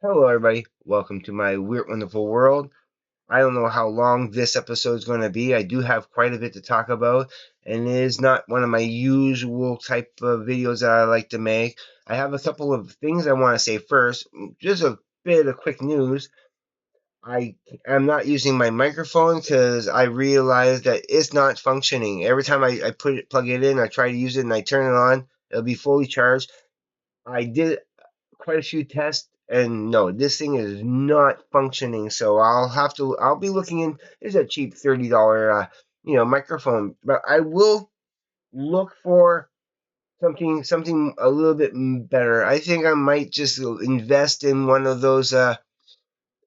Hello, everybody. Welcome to my weird, wonderful world. I don't know how long this episode is going to be. I do have quite a bit to talk about, and it is not one of my usual type of videos that I like to make. I have a couple of things I want to say first. Just a bit of quick news. I am not using my microphone because I realized that it's not functioning. Every time I plug it in, I try to use it and I turn it on, it'll be fully charged. I did quite a few tests and no, this thing is not functioning. So I'll be looking in. There's a cheap $30 microphone, but I will look for something a little bit better. I think I might just invest in one of those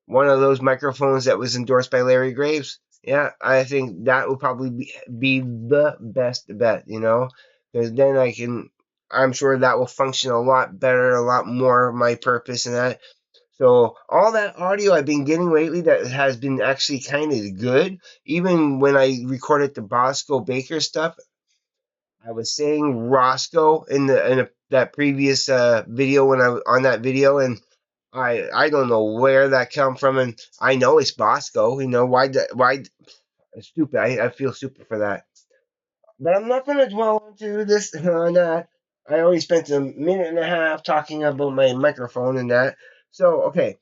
microphones that was endorsed by Larry Graves. Yeah, I think that would probably be the best bet, because then I'm sure that will function a lot better, a lot more of my purpose and that. So all that audio I've been getting lately that has been actually kind of good. Even when I recorded the Bosco Baker stuff, I was saying Roscoe that previous video when I was on that video, and I don't know where that come from, and I know it's Bosco. Why stupid? I feel stupid for that. But I'm not gonna dwell into this on that. I already spent a minute and a half talking about my microphone and that. So okay,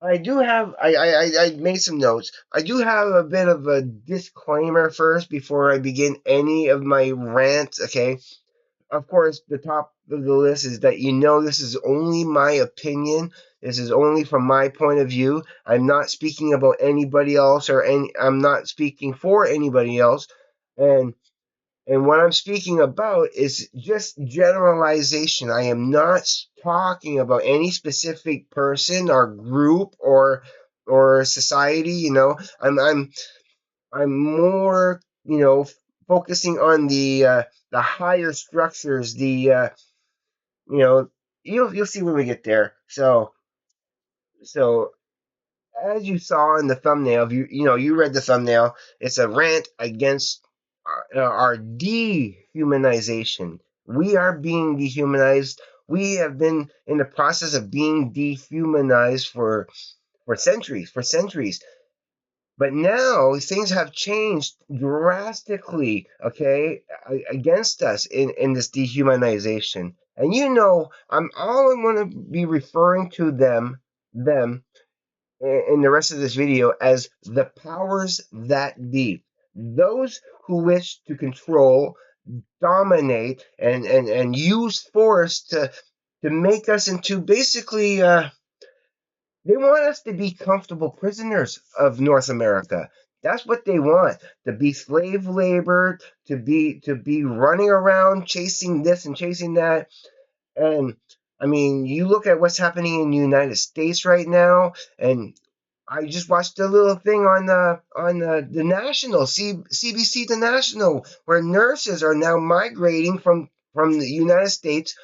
I do have I made some notes. I do have a bit of a disclaimer first before I begin any of my rant. Okay, of course, the top of the list is that this is only my opinion. This is only from my point of view. I'm not speaking about anybody else I'm not speaking for anybody else. And what I'm speaking about is just generalization. I am not talking about any specific person or group or society. I'm more focusing on the higher structures. You know you'll see when we get there. So as you saw in the thumbnail, if you read the thumbnail, it's a rant against our dehumanization. We are being dehumanized. We have been in the process of being dehumanized for centuries. But now things have changed drastically, okay, against us in this dehumanization. And I'm going to be referring to them in the rest of this video as the powers that be. Those who wish to control, dominate, and use force to make us into basically they want us to be comfortable prisoners of North America. That's what they want. To be slave labor, to be running around chasing this and chasing that. And I mean, you look at what's happening in the United States right now, and I just watched a little thing on the national CBC, the national, where nurses are now migrating from the United States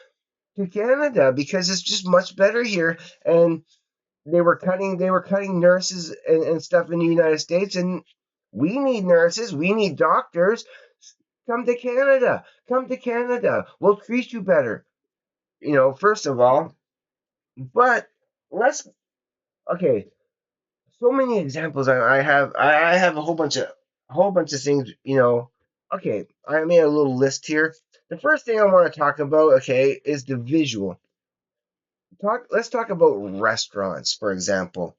to Canada because it's just much better here. And they were cutting nurses and stuff in the United States, and we need nurses, we need doctors. Come to Canada. Come to Canada. We'll treat you better. First of all. But let's okay. So many examples I have. I have a whole bunch of things. Okay, I made a little list here. The first thing I want to talk about, okay, is the visual. Let's talk about restaurants, for example.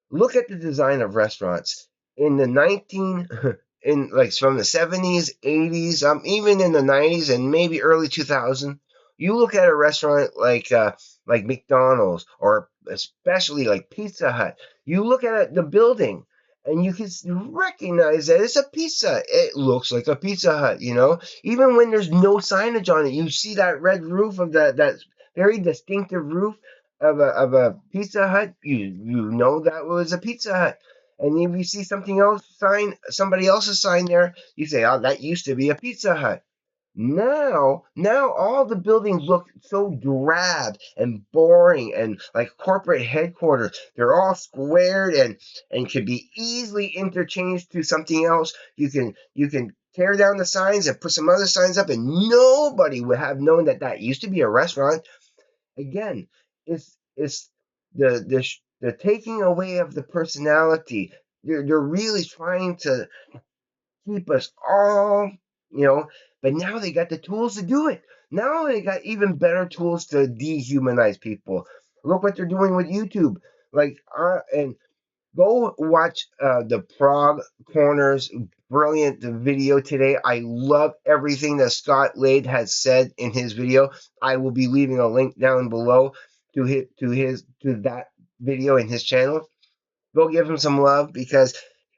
Look at the design of restaurants in the 19 in like from the 70s, 80s, even in the 90s and maybe early 2000. You look at a restaurant like McDonald's or especially like Pizza Hut. You look at the building and you can recognize that it's a pizza. It looks like a Pizza Hut. Even when there's no signage on it, you see that red roof of that very distinctive roof of a Pizza Hut. You know that was a Pizza Hut. And if you see somebody else's sign there, you say, "Oh, that used to be a Pizza Hut." Now all the buildings look so drab and boring and like corporate headquarters. They're all squared and can be easily interchanged to something else. You can tear down the signs and put some other signs up, and nobody would have known that used to be a restaurant. Again, it's the taking away of the personality. They're really trying to keep us all, you know, but now they got the tools to do it. Now they got even better tools to dehumanize people. Look what they're doing with YouTube. And go watch the Prague Corners brilliant video today. I love everything that Scott Lade has said in his video. I will be leaving a link down below to that video in his channel. Go give him some love because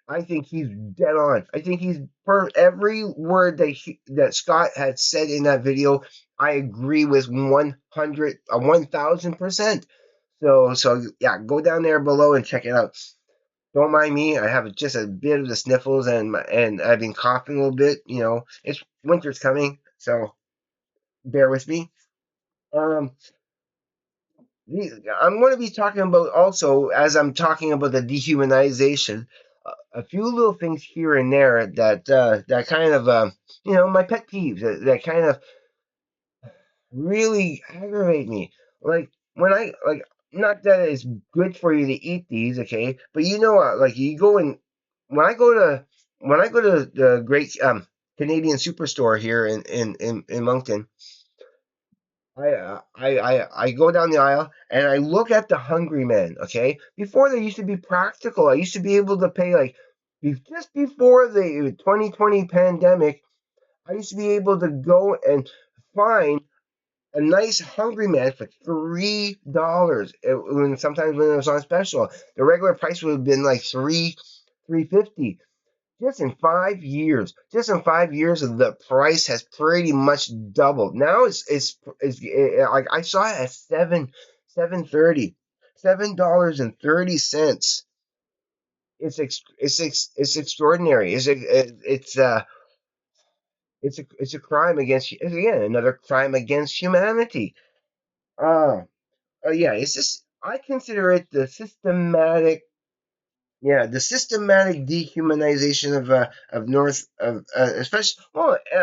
I think he's dead on. I think he's per every word that Scott had said in that video. I agree with 1,000%. So yeah, go down there below and check it out. Don't mind me. I have just a bit of the sniffles and I've been coughing a little bit. It's winter's coming, so bear with me. Um, I'm going to be talking about also, as I'm talking about the dehumanization, a few little things here and there that kind of my pet peeves that kind of really aggravate me. Like when I like not that it's good for you to eat these, okay? But like you go and when I go to the great Canadian superstore here in Moncton, I go down the aisle and I look at the Hungry Men. Okay, before they used to be practical. I used to be able to pay just before the 2020 pandemic. I used to be able to go and find a nice Hungry Man for $3. Sometimes when it was on special, the regular price would have been like $3.50. Just in 5 years, the price has pretty much doubled. Now like I saw it at $7.30. It's extraordinary. It's a crime against, again, another crime against humanity. Uh, yeah, it's just I consider it the systematic dehumanization of North of especially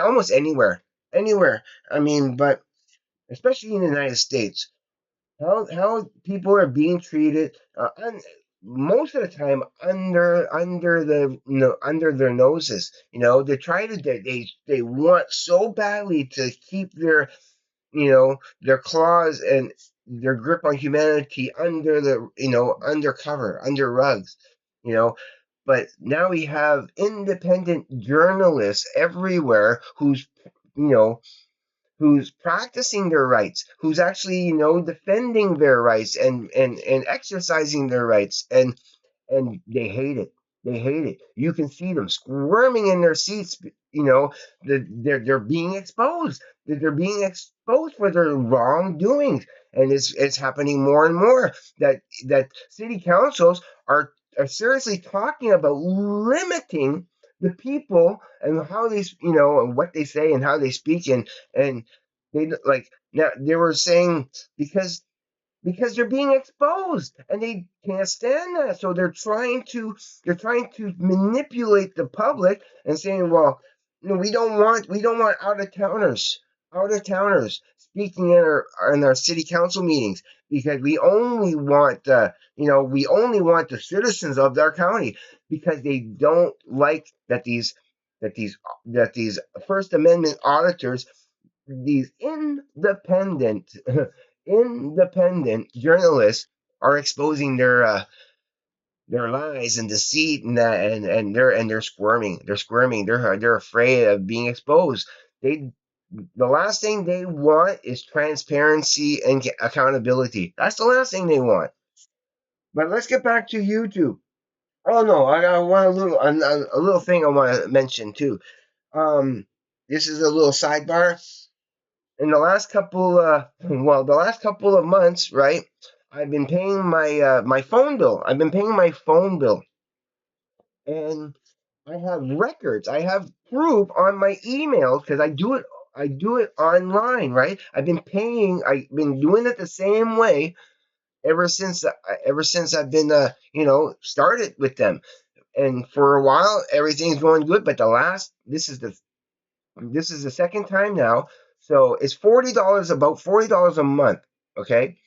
almost anywhere. I mean, but especially in the United States, how people are being treated, most of the time under their noses. They try to they want so badly to keep their claws and their grip on humanity under undercover, under rugs, you know. But now we have independent journalists everywhere you know, who's practicing their rights, who's actually, defending their rights and exercising their rights, and they hate it. They hate it. You can see them squirming in their seats. They're being exposed. They're being exposed for their wrongdoings, and it's happening more and more that city councils are seriously talking about limiting the people and how and what they say and how they speak, and they like now they were saying because they're being exposed and they can't stand that, so they're trying to manipulate the public and saying, well, we don't want out of towners speaking in our city council meetings, because we only want the citizens of our county, because they don't like that these that these First Amendment auditors, these independent journalists, are exposing their lies and deceit, and they're squirming. They're squirming. They're afraid of being exposed. The last thing they want is transparency and accountability. That's the last thing they want. But let's get back to YouTube. Oh no, I got one a little thing I want to mention too. Um, this is a little sidebar. In the last couple of months, right? I've been paying my phone bill. I've been paying my phone bill, and I have records. I have proof on my emails because I do it. I do it online, right? I've been paying. I've been doing it the same way ever since I've been started with them. And for a while, everything's going good. But this is the second time now. So it's $40, about $40 a month. Okay.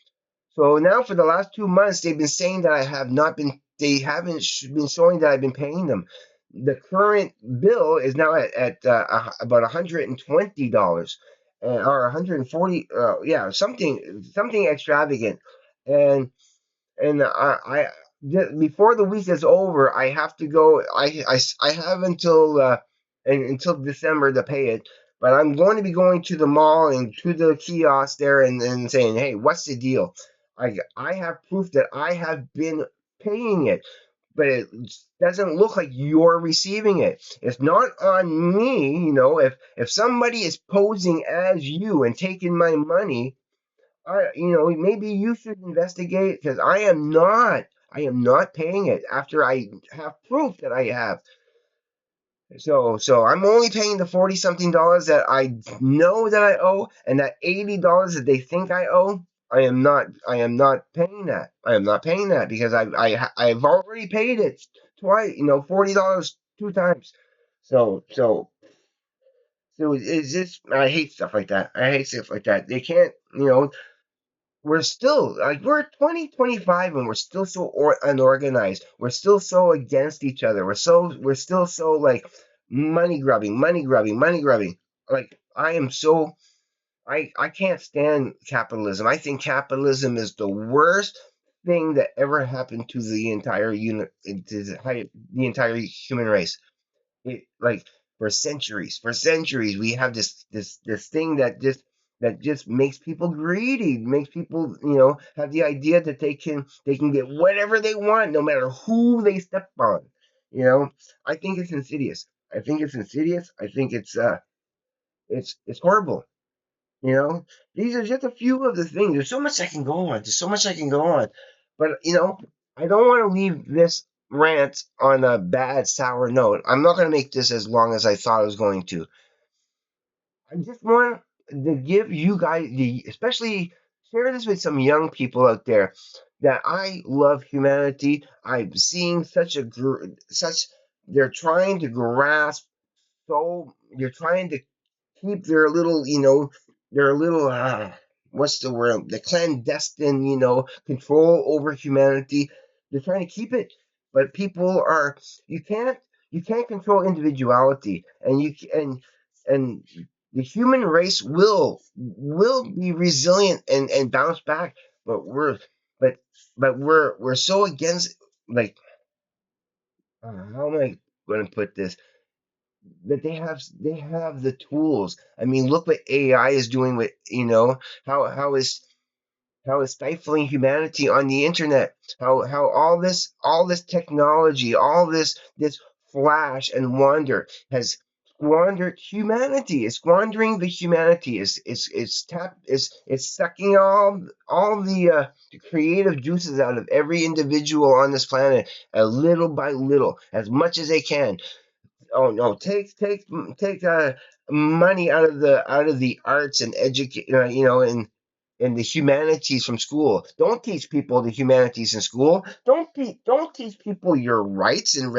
So now for the last 2 months, they've been saying that I have not been. They haven't been showing that I've been paying them. The current bill is now at about $120 or 140. Yeah, something extravagant, and before the week is over, I have to go. I have until December to pay it, but I'm going to be going to the mall and to the kiosk there and saying, hey, what's the deal? I have proof that I have been paying it, but it doesn't look like you're receiving it. It's not on me, if somebody is posing as you and taking my money, maybe you should investigate because I am not paying it after I have proof that I have. So I'm only paying the 40 something dollars that I know that I owe, and that $80 that they think I owe. I am not paying that. I am not paying that because I've already paid it twice. $40 two times. So it's just I hate stuff like that. I hate stuff like that. They can't. We're still like we're 2025 and we're still so unorganized. We're still so against each other. We're still so like money grubbing, money grubbing, money grubbing. Like I can't stand capitalism. I think capitalism is the worst thing that ever happened to the entire the entire human race. It like for centuries we have this thing that just makes people greedy, makes people have the idea that they can get whatever they want no matter who they step on. you know I think it's insidious. I think it's horrible. These are just a few of the things. There's so much I can go on. There's so much I can go on. But, I don't want to leave this rant on a bad, sour note. I'm not going to make this as long as I thought I was going to. I just want to give you guys, especially share this with some young people out there, that I love humanity. I'm seeing they're trying to grasp, so they're trying to keep their little what's the word, the clandestine control over humanity. They're trying to keep it, but people are you can't control individuality, and the human race will be resilient and bounce back. But but we're so against, like, how am I going to put this, that they have the tools. I mean, look what AI is doing with, how is stifling humanity on the internet. How all this technology, all this flash and wonder has squandered humanity. It's squandering the humanity. It's sucking all the creative juices out of every individual on this planet, little by little, as much as they can. Oh no, take money out of the arts and educate, and the humanities from school. Don't teach people the humanities in school. Don't teach people your rights and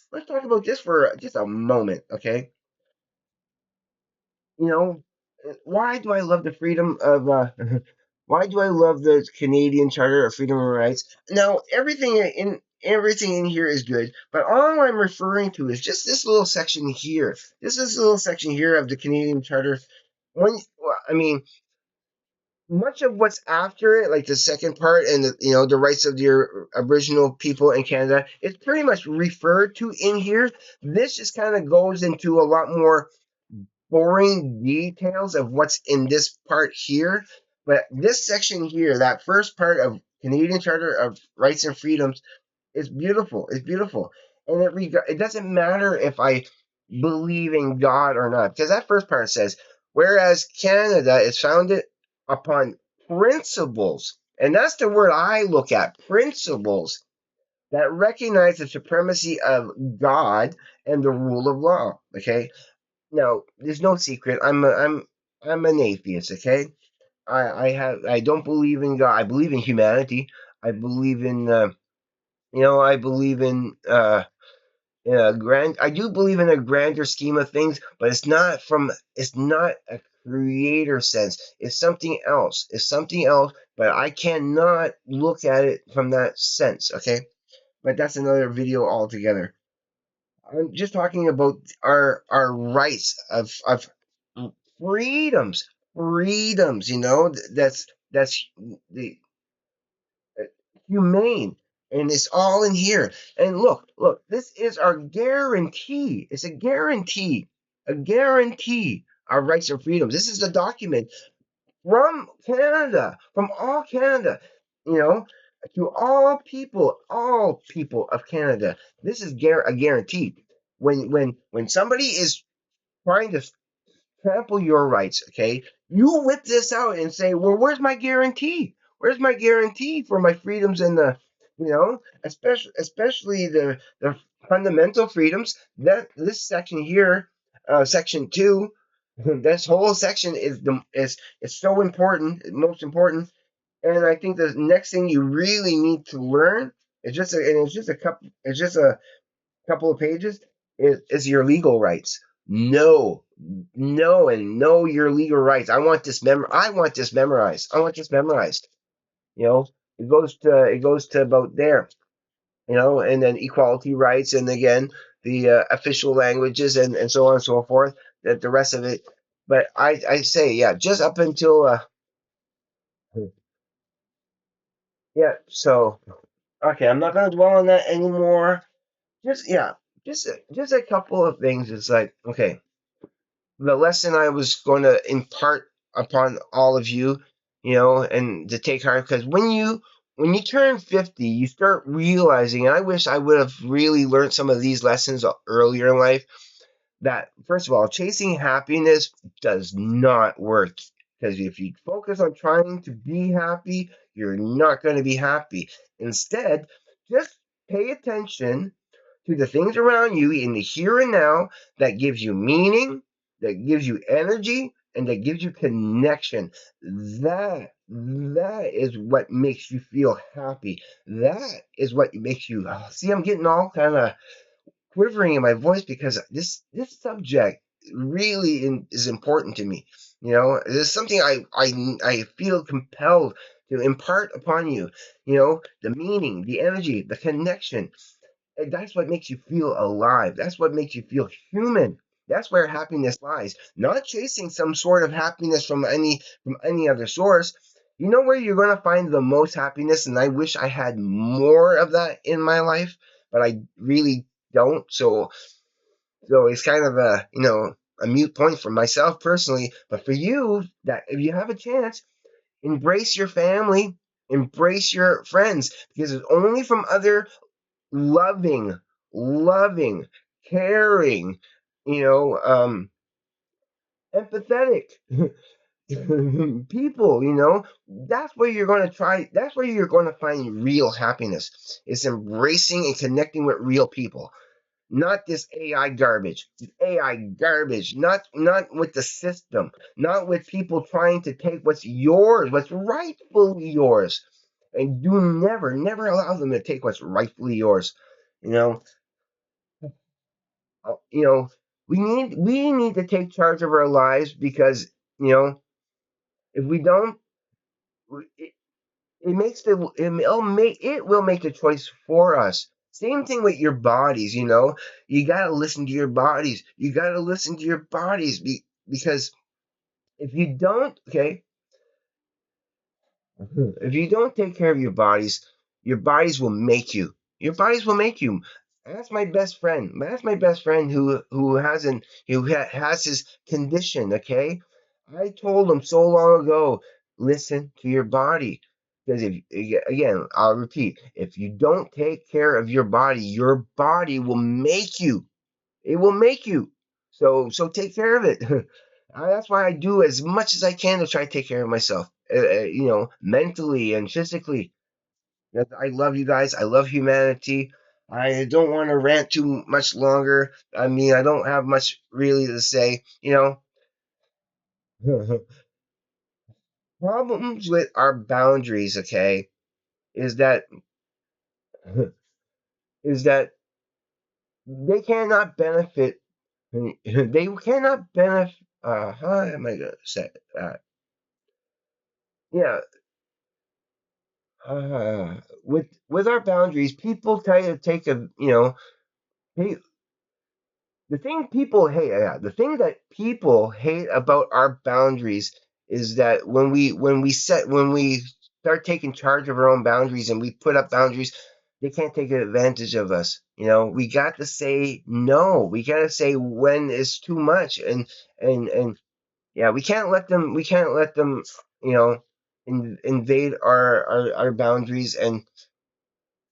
Let's talk about this for just a moment, okay? you know, why do I love the freedom of why do I love the Canadian Charter of Freedom and Rights? Now, everything in here is good, but all I'm referring to is just this little section here. This little section here of the Canadian Charter. Well, I mean, much of what's after it, like the second part and the rights of the Aboriginal people in Canada, it's pretty much referred to in here. This just kind of goes into a lot more boring details of what's in this part here. But this section here, that first part of Canadian Charter of Rights and Freedoms, is beautiful. It's beautiful. And it doesn't matter if I believe in God or not, because that first part says, whereas Canada is founded upon principles, and that's the word I look at, principles that recognize the supremacy of God and the rule of law. Okay, now, there's no secret. I'm an atheist. Okay, I don't believe in God. I believe in humanity. I believe in I believe in a grand. I do believe in a grander scheme of things, but it's not a creator sense. It's something else. It's something else, but I cannot look at it from that sense, okay? But that's another video altogether. I'm just talking about our rights of freedoms, freedoms. That's the humane, and it's all in here. And look, this is our guarantee. It's a guarantee. Our rights and freedoms. This is a document from Canada, from all Canada. You know, to all people of Canada. This is a guarantee. When somebody is trying to trample your rights, okay, you whip this out and say, well, where's my guarantee? Where's my guarantee for my freedoms and especially the fundamental freedoms? That this section here, section two, this whole section is so important, most important. And I think the next thing you really need to learn it's just a couple of pages is your legal rights. Know your legal rights. I want this memorized. I want this memorized. You know, it goes to about there. And then equality rights, and again the official languages, and so on and so forth. That the rest of it, but I say, yeah, just up until yeah. So okay, I'm not gonna dwell on that anymore. Just yeah, just a couple of things. It's like, okay, the lesson I was going to impart upon all of you, and to take heart, because when you turn 50, you start realizing, and I wish I would have really learned some of these lessons earlier in life, that first of all, chasing happiness does not work. Because if you focus on trying to be happy, you're not going to be happy. Instead, just pay attention to the things around you in the here and now that gives you meaning, that gives you energy, and that gives you connection. That is what makes you feel happy. That is what makes you see. I'm getting all kind of quivering in my voice because this subject really is important to me. It's something I feel compelled to impart upon you. The meaning, the energy, the connection. And that's what makes you feel alive. That's what makes you feel human. That's where happiness lies. Not chasing some sort of happiness from any other source. You know where you're going to find the most happiness, and I wish I had more of that in my life, but I really don't. So it's kind of a mute point for myself personally. But for you, that if you have a chance, embrace your family, embrace your friends, because it's only from other loving, loving, caring, you know, um, empathetic people. That's where you're going to find real happiness. It's embracing and connecting with real people. Not this AI garbage. AI garbage. Not with the system. Not with people trying to take what's yours, what's rightfully yours. And do never allow them to take what's rightfully yours. You know, you know, we need to take charge of our lives, because if we don't, it, it makes the it will make the choice for us. Same thing with your bodies. You gotta listen to your bodies. You gotta listen to your bodies, because if you don't, okay, if you don't take care of your bodies will make you. Your bodies will make you. That's my best friend. That's my best friend who has his condition. Okay, I told him so long ago. Listen to your body, because if again, I'll repeat. If you don't take care of your body will make you. It will make you. So take care of it. That's why I do as much as I can to try to take care of myself. Mentally and physically. I love you guys. I love humanity. I don't want to rant too much longer. I mean, I don't have much really to say. Problems with our boundaries, okay, is that is that they cannot benefit. They cannot benefit. how am I gonna say that? Yeah, with our boundaries, people try to take a hey, the thing that people hate about our boundaries is that when we start taking charge of our own boundaries and we put up boundaries, they can't take advantage of us. We got to say no. We got to say when is too much, and yeah, we can't let them, you know, invade our boundaries. And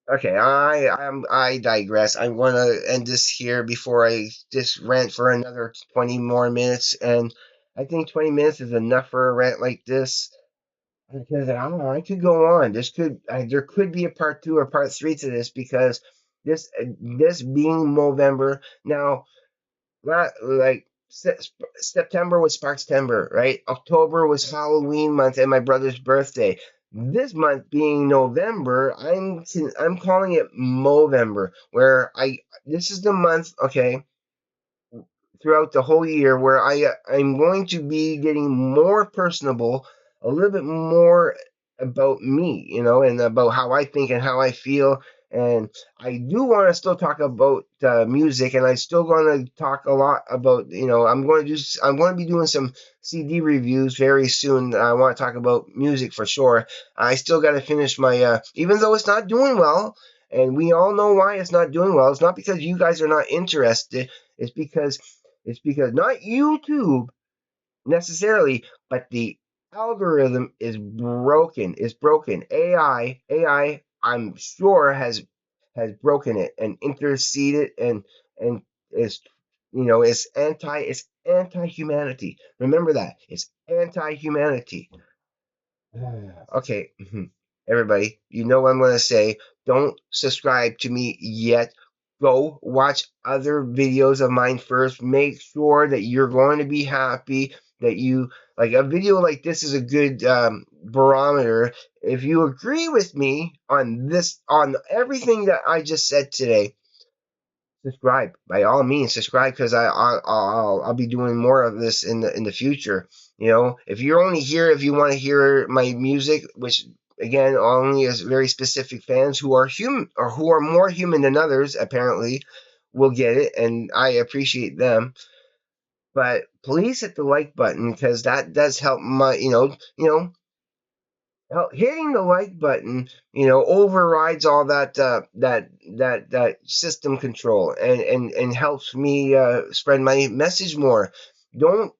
okay, I digress. I want to end this here before I just rant for another 20 more minutes, and I think 20 minutes is enough for a rant like this. Because I don't know, I could go on. There could be a part two or part three to this, because this being Movember now. Like September was Sparkstember, right? October was Halloween month and my brother's birthday. This month being November, I'm calling it Movember, where I this is the month, okay, throughout the whole year where I'm going to be getting more personable, a little bit more about me, and about how I think and how I feel. And I do want to still talk about music, and I still going to talk a lot about, I'm going to be doing some CD reviews very soon. I want to talk about music for sure. I still got to finish my even though it's not doing well, and we all know why it's not doing well. It's not because you guys are not interested. It's because not YouTube necessarily, but the algorithm is broken. It's broken. AI, I'm sure has broken it and interceded, and is it's anti humanity. Remember that. It's anti humanity. Okay, everybody, you know what I'm going to say. Don't subscribe to me yet. Go watch other videos of mine first. Make sure that you're going to be happy, that you like a video like this is a good barometer. If you agree with me on everything that I just said today, subscribe. By all means, subscribe, because I'll be doing more of this in the future. If you're only here if you want to hear my music, which again only is very specific fans who are human, or who are more human than others apparently, will get it, and I appreciate them. But please hit the like button, because that does help my hitting the like button, overrides all that system control, and helps me spread my message more. Don't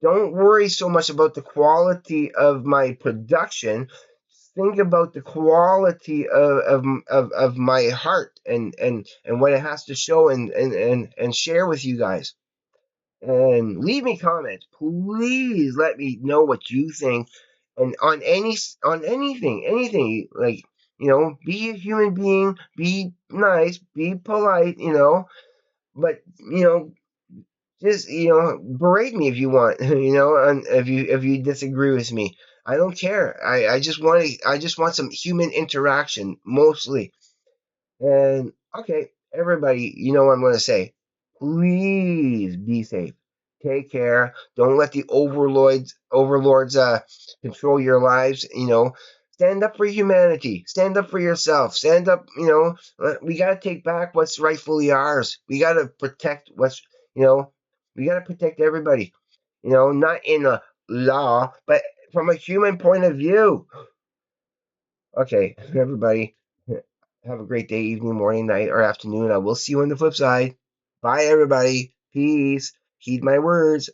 don't worry so much about the quality of my production. Think about the quality of my heart, and what it has to show, and share with you guys. And leave me comments. Please let me know what you think, and on anything. Like, be a human being, be nice, be polite, but just berate me if you want, and if you disagree with me. I don't care. I just want some human interaction mostly. And okay, everybody, you know what I'm going to say. Please be safe. Take care. Don't let the overlords control your lives. Stand up for humanity. Stand up for yourself. Stand up. We got to take back what's rightfully ours. We got to protect you know, we got to protect everybody. Not in a law, but from a human point of view. Okay, everybody, have a great day, evening, morning, night, or afternoon. I will see you on the flip side. Bye, everybody. Peace. Heed my words.